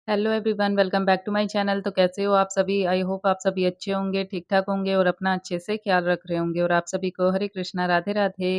Hello everyone, welcome back to my channel. तो कैसे हो आप सभी? आई होप आप सभी अच्छे होंगे, ठीक-ठाक होंगे और अपना अच्छे से ख्याल रख रहे होंगे और आप सभी को हरे कृष्णा, राधे-राधे।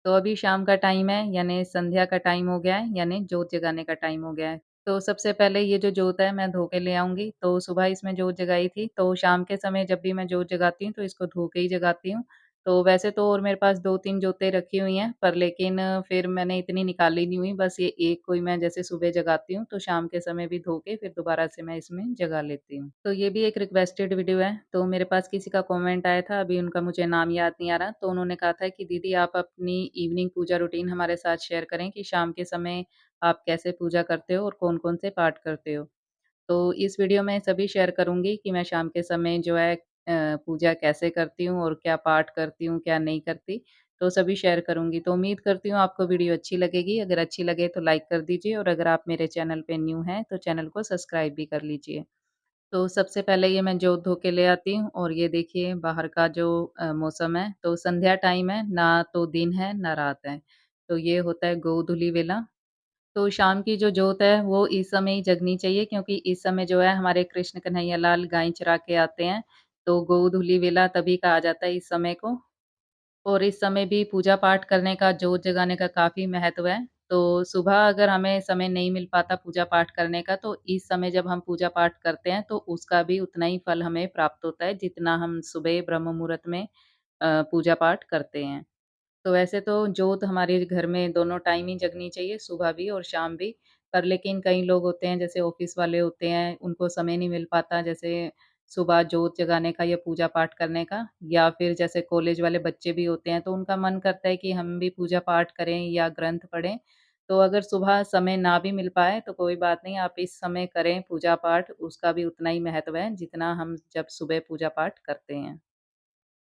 तो अभी शाम का टाइम है, यानी संध्या का टाइम हो गया है, यानी जोत जगाने का टाइम हो गया है। तो सबसे पहले ये जो जोत है मैं धो के ले आऊँगी। तो सुबह इसमें जोत जगाई थी, तो शाम के समय जब भी मैं जोत जगाती हूँ तो इसको धो के ही जगाती हूँ। तो वैसे तो और मेरे पास 2-3 जोतें रखी हुई हैं, पर लेकिन फिर मैंने इतनी निकाली नहीं हुई, बस ये एक को ही मैं जैसे सुबह जगाती हूँ, तो शाम के समय भी धो के फिर दोबारा से मैं इसमें जगा लेती हूँ। तो ये भी एक रिक्वेस्टेड वीडियो है, तो मेरे पास किसी का कमेंट आया था, अभी उनका मुझे नाम याद नहीं आ रहा, तो उन्होंने कहा था कि दीदी आप अपनी इवनिंग पूजा रूटीन हमारे साथ शेयर करें कि शाम के समय आप कैसे पूजा करते हो और कौन-कौन से पाठ करते हो। तो इस वीडियो में सभी शेयर करूँगी कि मैं शाम के समय जो है पूजा कैसे करती हूँ और क्या पाठ करती हूँ, क्या नहीं करती, तो सभी शेयर करूँगी। तो उम्मीद करती हूँ आपको वीडियो अच्छी लगेगी, अगर अच्छी लगे तो लाइक कर दीजिए और अगर आप मेरे चैनल पे न्यू हैं, तो चैनल को सब्सक्राइब भी कर लीजिए। तो सबसे पहले ये मैं जोत धो के ले आती हूँ और ये देखिए बाहर का जो मौसम है, तो संध्या टाइम है, ना तो दिन है, ना रात है। तो ये होता है गोधूलि वेला। तो शाम की जो जोत है वो इस समय ही जगनी चाहिए क्योंकि इस समय जो है हमारे कृष्ण कन्हैया लाल गाय चरा के आते हैं, तो गोधूलि वेला तभी कहा जाता है इस समय को। और इस समय भी पूजा पाठ करने का, जोत जगाने का काफ़ी महत्व है। तो सुबह अगर हमें समय नहीं मिल पाता पूजा पाठ करने का, तो इस समय जब हम पूजा पाठ करते हैं, तो उसका भी उतना ही फल हमें प्राप्त होता है, जितना हम सुबह ब्रह्म मुहूर्त में पूजा पाठ करते हैं। तो वैसे तो जोत हमारे घर में दोनों टाइम ही जगनी चाहिए, सुबह भी और शाम भी। पर लेकिन कई लोग होते हैं, जैसे ऑफ़िस वाले होते हैं, उनको समय नहीं मिल पाता, जैसे सुबह जोत जगाने का या पूजा पाठ करने का, या फिर जैसे कॉलेज वाले बच्चे भी होते हैं, तो उनका मन करता है कि हम भी पूजा पाठ करें या ग्रंथ पढ़ें। तो अगर सुबह समय ना भी मिल पाए, तो कोई बात नहीं, आप इस समय करें पूजा पाठ, उसका भी उतना ही महत्व है, जितना हम जब सुबह पूजा पाठ करते हैं।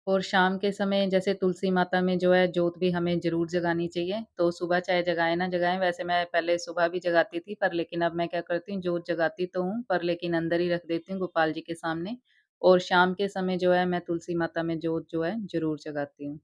और शाम के समय जैसे तुलसी माता में जो है जोत भी हमें ज़रूर जगानी चाहिए। तो सुबह चाहे जगाएँ ना जगाएँ, वैसे मैं पहले सुबह भी जगाती थी, पर लेकिन अब मैं क्या करती हूँ, जोत जगाती तो हूँ, पर लेकिन अंदर ही रख देती हूँ गोपाल जी के सामने। और शाम के समय जो है मैं तुलसी माता में जोत जो है ज़रूर जगाती हूँ।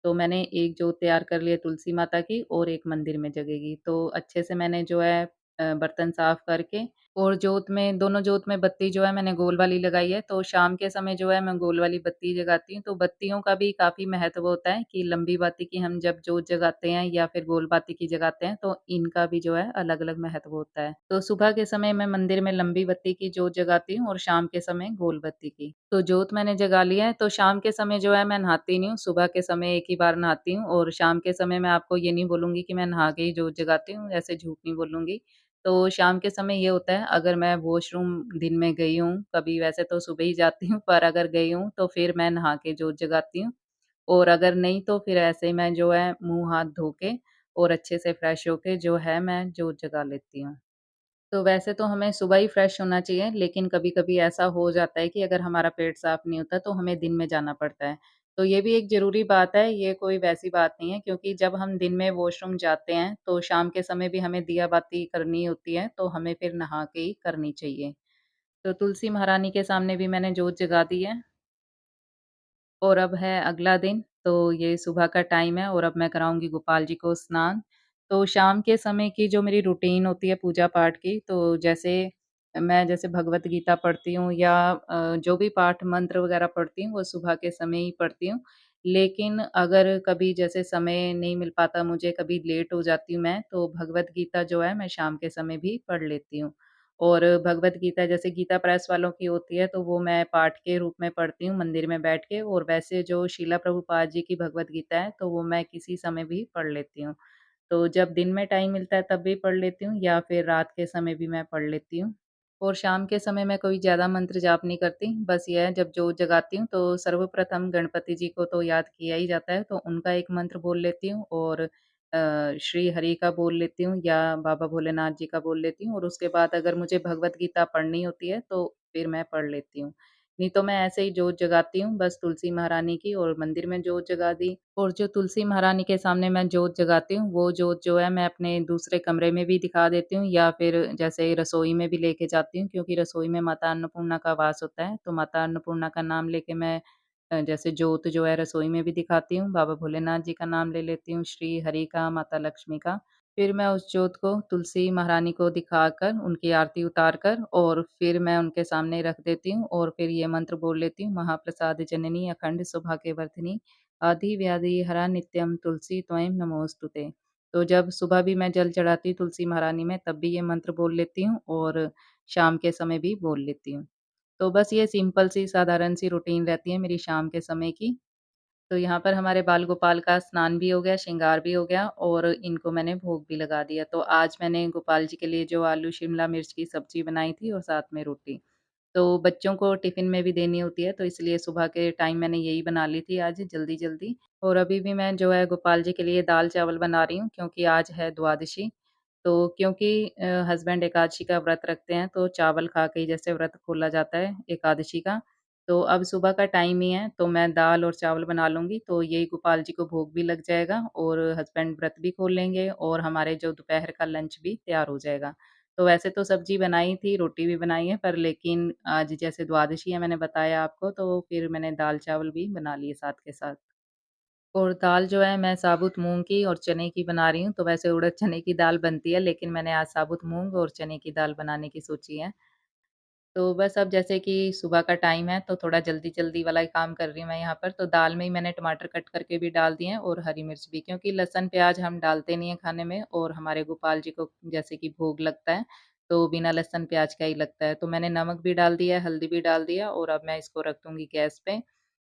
तो मैंने एक जोत तैयार कर ली है तुलसी माता की और एक मंदिर में जगेगी। तो अच्छे से मैंने जो है बर्तन साफ करके और जोत में, दोनों जोत में बत्ती जो है मैंने गोल वाली लगाई है, तो शाम के समय जो है मैं गोल वाली बत्ती जगाती हूँ। तो बत्तियों का भी काफ़ी महत्व होता है कि लंबी बाती की हम जब जोत जगाते हैं या फिर गोल बाती की जगाते हैं, तो इनका भी जो है अलग-अलग महत्व होता है। तो सुबह के समय मैं मंदिर में लंबी बत्ती की जोत जगाती हूँ और शाम के समय गोल बत्ती की। तो जोत मैंने जगा ली है, तो शाम के समय जो है मैं नहाती नहीं हूँ, सुबह के समय एक ही बार नहाती हूँ और शाम के समय मैं आपको ये नहीं बोलूँगी कि मैं नहा के ही जोत जगाती हूँ, ऐसे झूठ नहीं बोलूँगी। तो शाम के समय ये होता है, अगर मैं वॉशरूम दिन में गई हूँ, कभी वैसे तो सुबह ही जाती हूँ, पर अगर गई हूँ तो फिर मैं नहा के जोत जगाती हूँ और अगर नहीं तो फिर ऐसे ही मैं जो है मुँह हाथ धो के और अच्छे से फ्रेश होके जो है मैं जोत जगा लेती हूँ। तो वैसे तो हमें सुबह ही फ्रेश होना चाहिए, लेकिन कभी-कभी ऐसा हो जाता है कि अगर हमारा पेट साफ नहीं होता, तो हमें दिन में जाना पड़ता है। तो ये भी एक ज़रूरी बात है, ये कोई वैसी बात नहीं है क्योंकि जब हम दिन में वॉशरूम जाते हैं, तो शाम के समय भी हमें दिया-बाती करनी होती है, तो हमें फिर नहा के ही करनी चाहिए। तो तुलसी महारानी के सामने भी मैंने जोत जगा दी है। और अब है अगला दिन, तो ये सुबह का टाइम है और अब मैं कराऊँगी गोपाल जी को स्नान। तो शाम के समय की जो मेरी रूटीन होती है पूजा-पाठ की, तो जैसे मैं जैसे भगवत गीता पढ़ती हूँ या जो भी पाठ मंत्र वगैरह पढ़ती हूँ, वो सुबह के समय ही पढ़ती हूँ। लेकिन अगर कभी जैसे समय नहीं मिल पाता मुझे, कभी लेट हो जाती हूँ मैं, तो भगवत गीता जो है मैं शाम के समय भी पढ़ लेती हूँ। और भगवत गीता जैसे गीता प्रेस वालों की होती है, तो वो मैं पाठ के रूप में पढ़ती हूँ मंदिर में बैठ के और वैसे जो शीला प्रभुपाद जी की भगवत गीता है, तो वो मैं किसी समय भी पढ़ लेती हूँ। तो जब दिन में टाइम मिलता है तब भी पढ़ लेती हूँ या फिर रात के समय भी मैं पढ़ लेती हूँ। और शाम के समय मैं कोई ज़्यादा मंत्र जाप नहीं करती, बस ये है जब जोत जगाती हूँ तो सर्वप्रथम गणपति जी को तो याद किया ही जाता है, तो उनका एक मंत्र बोल लेती हूँ और श्री हरि का बोल लेती हूँ या बाबा भोलेनाथ जी का बोल लेती हूँ और उसके बाद अगर मुझे भगवत गीता पढ़नी होती है तो फिर मैं पढ़ लेती हूँ। नहीं तो मैं ऐसे ही जोत जगाती हूँ बस तुलसी महारानी की और मंदिर में जोत जगा दी और जो तुलसी महारानी के सामने मैं जोत जगाती हूँ, वो जोत जो है मैं अपने दूसरे कमरे में भी दिखा देती हूँ या फिर जैसे रसोई में भी लेके जाती हूँ क्योंकि रसोई में माता अन्नपूर्णा का वास होता है, तो माता अन्नपूर्णा का नाम लेके मैं जैसे जोत जो है रसोई में भी दिखाती हूँ, बाबा भोलेनाथ जी का नाम ले लेती हूँ, श्री हरि का, माता लक्ष्मी का। फिर मैं उस जोत को तुलसी महारानी को दिखाकर, उनकी आरती उतार कर और फिर मैं उनके सामने रख देती हूँ और फिर ये मंत्र बोल लेती हूँ, महाप्रसाद जननी अखंड सौभाग्यवर्धिनी, आदि व्याधि हरा नित्यम तुलसी त्वयं नमोस्तुते। तो जब सुबह भी मैं जल चढ़ाती हूँ तुलसी महारानी में, तब भी ये मंत्र बोल लेती हूँ और शाम के समय भी बोल लेती हूँ। तो बस ये सिंपल सी साधारण सी रूटीन रहती है मेरी शाम के समय की। तो यहाँ पर हमारे बाल गोपाल का स्नान भी हो गया, श्रृंगार भी हो गया और इनको मैंने भोग भी लगा दिया। तो आज मैंने गोपाल जी के लिए जो आलू शिमला मिर्च की सब्ज़ी बनाई थी और साथ में रोटी। तो बच्चों को टिफ़िन में भी देनी होती है, तो इसलिए सुबह के टाइम मैंने यही बना ली थी आज जल्दी-जल्दी। और अभी भी मैं जो है गोपाल जी के लिए दाल-चावल बना रही हूँ क्योंकि आज है द्वादशी। तो क्योंकि हस्बैंड एकादशी का व्रत रखते हैं, तो चावल खा के ही जैसे व्रत खोला जाता है एकादशी का, तो अब सुबह का टाइम ही है, तो मैं दाल और चावल बना लूँगी, तो यही गोपाल जी को भोग भी लग जाएगा और हस्बैंड व्रत भी खोल लेंगे और हमारे जो दोपहर का लंच भी तैयार हो जाएगा। तो वैसे तो सब्ज़ी बनाई थी, रोटी भी बनाई है, पर लेकिन आज जैसे द्वादशी है मैंने बताया आपको, तो फिर मैंने दाल-चावल भी बना लिए साथ के साथ। और दाल जो है मैं साबुत मूँग की और चने की बना रही हूँ, तो वैसे उड़द चने की दाल बनती है, लेकिन मैंने आज साबुत मूँग और चने की दाल बनाने की सोची है। तो बस अब जैसे कि सुबह का टाइम है, तो थोड़ा जल्दी-जल्दी वाला ही काम कर रही हूँ मैं यहाँ पर, तो दाल में ही मैंने टमाटर कट करके भी डाल दिए हैं और हरी मिर्च भी, क्योंकि लहसुन, प्याज़ हम डालते नहीं हैं खाने में और हमारे गोपाल जी को जैसे कि भोग लगता है, तो बिना लहसुन, प्याज़ का ही लगता है। तो मैंने नमक भी डाल दिया है, हल्दी भी डाल दिया और अब मैं इसको रख दूँगी गैस पे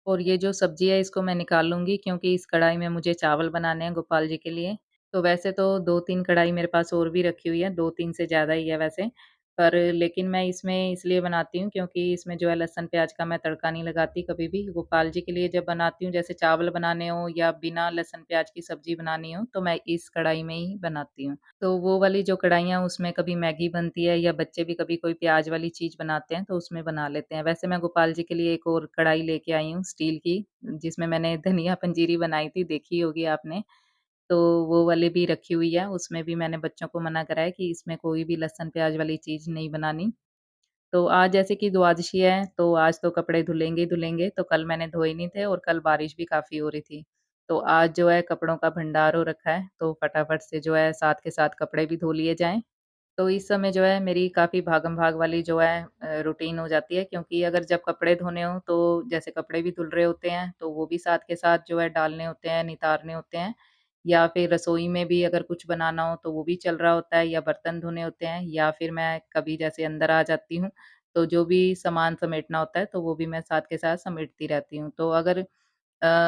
और ये जो सब्ज़ी है इसको मैं निकाल लूँगी क्योंकि इस कढ़ाई में मुझे चावल बनाने हैं गोपाल जी के लिए। तो वैसे तो 2-3 कढ़ाई मेरे पास और भी रखी हुई है, 2-3 से ज़्यादा ही है वैसे। पर लेकिन मैं इसमें इसलिए बनाती हूँ क्योंकि इसमें जो है लहसुन प्याज का मैं तड़का नहीं लगाती कभी भी। गोपाल जी के लिए जब बनाती हूँ जैसे चावल बनाने हो या बिना लहसुन प्याज की सब्ज़ी बनानी हो तो मैं इस कढ़ाई में ही बनाती हूँ। तो वो वाली जो कढ़ाइयाँ उसमें कभी मैगी बनती है या बच्चे भी कभी कोई प्याज वाली चीज़ बनाते हैं तो उसमें बना लेते हैं। वैसे मैं गोपाल जी के लिए एक और कढ़ाई लेके आई हूँ स्टील की, जिसमें मैंने धनिया पंजीरी बनाई थी, देखी होगी आपने। तो वो वाली भी रखी हुई है, उसमें भी मैंने बच्चों को मना करा है कि इसमें कोई भी लहसुन प्याज वाली चीज़ नहीं बनानी। तो आज जैसे कि द्वादशी है, तो आज तो कपड़े धुलेंगे ही धुलेंगे, तो कल मैंने धोए नहीं थे और कल बारिश भी काफ़ी हो रही थी। तो आज जो है कपड़ों का भंडार हो रखा है, तो फटाफट से जो है साथ के साथ कपड़े भी धो लिए जाएँ। तो इस समय जो है मेरी काफ़ी भागम-भाग वाली जो है रूटीन हो जाती है, क्योंकि अगर जब कपड़े धोने हों तो जैसे कपड़े भी धुल रहे होते हैं, तो वो भी साथ के साथ जो है डालने होते हैं, नितारने होते हैं। या फिर रसोई में भी अगर कुछ बनाना हो तो वो भी चल रहा होता है या बर्तन धोने होते हैं या फिर मैं कभी जैसे अंदर आ जाती हूँ, तो जो भी सामान समेटना होता है तो वो भी मैं साथ के साथ समेटती रहती हूँ। तो अगर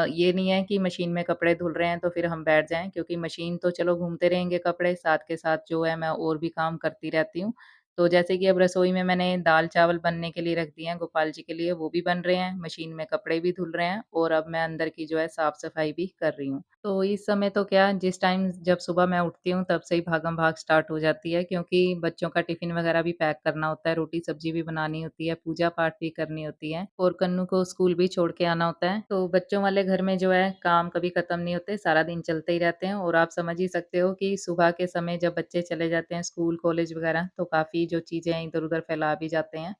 ये नहीं है कि मशीन में कपड़े धुल रहे हैं तो फिर हम बैठ जाएँ, क्योंकि मशीन तो चलो घूमते रहेंगे कपड़े, साथ के साथ जो है मैं और भी काम करती रहती हूँ। तो जैसे कि अब रसोई में मैंने दाल-चावल बनने के लिए रख दिए हैं गोपाल जी के लिए, वो भी बन रहे हैं, मशीन में कपड़े भी धुल रहे हैं और अब मैं अंदर की जो है साफ-सफाई भी कर रही हूँ। तो इस समय तो क्या जिस टाइम जब सुबह मैं उठती हूँ तब से ही भागम-भाग स्टार्ट हो जाती है, क्योंकि बच्चों का टिफ़िन वगैरह भी पैक करना होता है, रोटी-सब्ज़ी भी बनानी होती है, पूजा-पाठ भी करनी होती है और कन्नू को स्कूल भी छोड़ के आना होता है। तो बच्चों वाले घर में जो है काम कभी खत्म नहीं होते, सारा दिन चलते ही रहते हैं और आप समझ ही सकते हो कि सुबह के समय जब बच्चे चले जाते हैं स्कूल, कॉलेज वगैरह, तो काफ़ी जो चीज़ें हैं इधर-उधर फैला भी जाते हैं।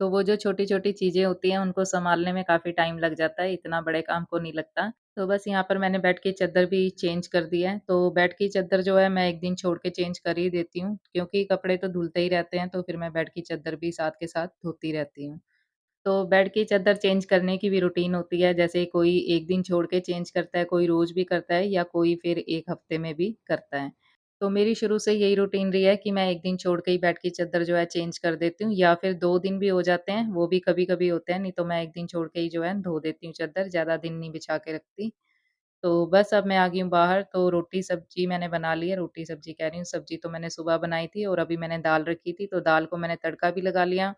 तो वो जो छोटी-छोटी चीज़ें होती हैं उनको सँभालने में काफ़ी टाइम लग जाता है, इतना बड़े काम को नहीं लगता। तो बस यहाँ पर मैंने बेड की चद्दर भी चेंज कर दी है, तो बेड की चद्दर जो है मैं 1 दिन छोड़ के चेंज कर ही देती हूँ, क्योंकि कपड़े तो धुलते ही रहते हैं, तो फिर मैं बेड की चद्दर भी साथ के साथ धोती रहती हूँ। तो बेड की चद्दर चेंज करने की भी रूटीन होती है, जैसे कोई 1 दिन छोड़ के चेंज करता है, कोई रोज़ भी करता है या कोई फिर 1 हफ्ते में भी करता है। तो मेरी शुरू से यही रूटीन रही है कि मैं 1 दिन छोड़ के ही बेड की चद्दर जो है चेंज कर देती हूँ या फिर 2 दिन भी हो जाते हैं, वो भी कभी-कभी होते हैं, नहीं तो मैं 1 दिन छोड़ के ही जो है धो देती हूँ चद्दर, ज़्यादा दिन नहीं बिछा के रखती। तो बस अब मैं आ गई हूँ बाहर, तो रोटी-सब्ज़ी मैंने बना ली है, रोटी-सब्ज़ी कह रही हूँ, सब्ज़ी तो मैंने सुबह बनाई थी और अभी मैंने दाल रखी थी, तो दाल को मैंने तड़का भी लगा लिया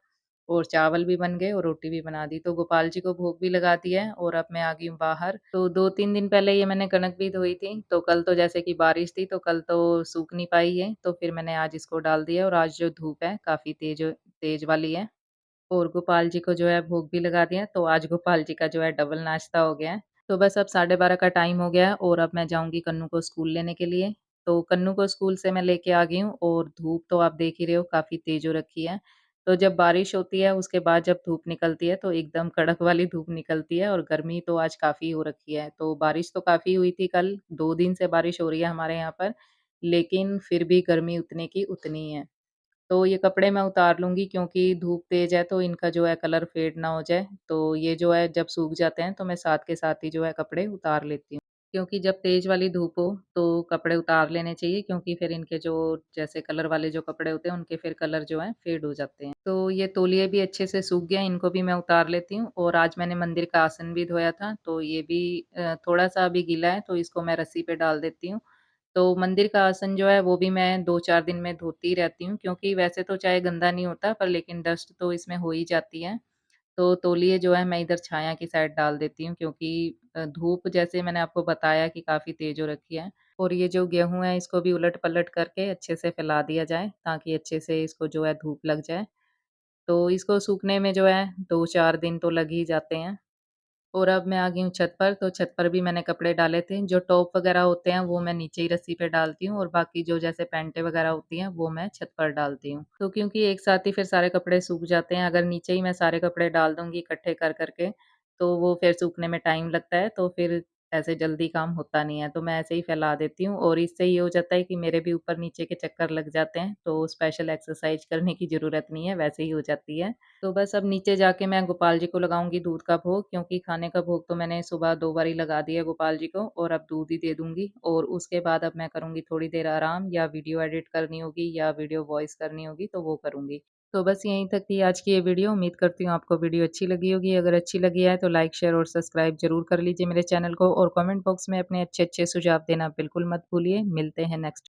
और चावल भी बन गए और रोटी भी बना दी। तो गोपाल जी को भोग भी लगा दिया है और अब मैं आ गई हूँ बाहर। तो 2-3 दिन पहले ये मैंने कनक भी धोई थी, तो कल तो जैसे कि बारिश थी, तो कल तो सूख नहीं पाई है, तो फिर मैंने आज इसको डाल दिया और आज जो धूप है, काफ़ी तेज़ वाली है। और गोपाल जी को जो है भोग भी लगा दिया, तो आज गोपाल जी का जो है डबल नाश्ता हो गया है। तो बस अब 12:30 का टाइम हो गया है और अब मैं जाऊँगी कन्नू को स्कूल लेने के लिए। तो कन्नू को स्कूल से मैं लेके आ गई हूँ और धूप तो आप देख ही रहे हो काफ़ी तेज़ हो रखी है। तो जब बारिश होती है उसके बाद जब धूप निकलती है तो एकदम कड़क वाली धूप निकलती है और गर्मी तो आज काफ़ी हो रखी है। तो बारिश तो काफ़ी हुई थी कल, 2 दिन से बारिश हो रही है हमारे यहाँ पर, लेकिन फिर भी गर्मी उतने की उतनी ही है। तो ये कपड़े मैं उतार लूँगी क्योंकि धूप तेज़ है तो इनका जो है कलर फ़ेड ना हो जाए। तो ये जो है जब सूख जाते हैं तो मैं साथ के साथ ही जो है कपड़े उतार लेती हूँ। क्योंकि जब तेज़ वाली धूप हो तो कपड़े उतार लेने चाहिए क्योंकि फिर इनके जो जैसे कलर वाले जो कपड़े होते हैं उनके फिर कलर जो है फ़ेड हो जाते हैं। तो ये तौलिए भी अच्छे से सूख गए हैं, इनको भी मैं उतार लेती हूँ और आज मैंने मंदिर का आसन भी धोया था तो ये भी थोड़ा-सा अभी गीला है तो इसको मैं रस्सी पे डाल देती हूँ। तो मंदिर का आसन जो है वो भी मैं 2-4 दिन में धोती रहती हूँ क्योंकि वैसे तो चाहे गंदा नहीं होता पर लेकिन डस्ट तो इसमें हो ही जाती है। तो तौलिए जो है मैं इधर छाया की साइड डाल देती हूँ क्योंकि धूप जैसे मैंने आपको बताया कि काफ़ी तेज़ हो रखी है और ये जो गेहूँ है इसको भी उलट-पलट करके अच्छे से फैला दिया जाए ताकि अच्छे से इसको जो है धूप लग जाए। तो इसको सूखने में जो है 2-4 दिन तो लग ही जाते हैं। और अब मैं आ गई हूँ छत पर, तो छत पर भी मैंने कपड़े डाले थे। जो टॉप वगैरह होते हैं, वो मैं नीचे ही रस्सी पे डालती हूँ और बाकी जो जैसे पैंटें वगैरह होती हैं, वो मैं छत पर डालती हूँ। तो क्योंकि एक साथ ही फिर सारे कपड़े सूख जाते हैं, अगर नीचे ही मैं सारे कपड़े डाल दूँगी इकट्ठे कर के, तो वो फिर सूखने में टाइम लगता है, तो फिर ऐसे जल्दी काम होता नहीं है। तो मैं ऐसे ही फैला देती हूँ और इससे ये हो जाता है कि मेरे भी ऊपर-नीचे के चक्कर लग जाते हैं, तो स्पेशल एक्सरसाइज़ करने की ज़रूरत नहीं है, वैसे ही हो जाती है। तो बस अब नीचे जाके मैं गोपाल जी को लगाऊँगी दूध का भोग क्योंकि खाने का भोग तो मैंने सुबह 2 बारी लगा दिया गोपाल जी को और अब दूध ही दे दूँगी और उसके बाद अब मैं करूँगी थोड़ी देर आराम या वीडियो एडिट करनी होगी या वीडियो वॉइस करनी होगी तो वो करूँगी। तो बस यहीं तक थी आज की ये वीडियो। उम्मीद करती हूँ आपको वीडियो अच्छी लगी होगी। अगर अच्छी लगी है तो लाइक, शेयर और सब्सक्राइब ज़रूर कर लीजिए मेरे चैनल को और कमेंट बॉक्स में अपने अच्छे-अच्छे सुझाव देना बिल्कुल मत भूलिए। मिलते हैं नेक्स्ट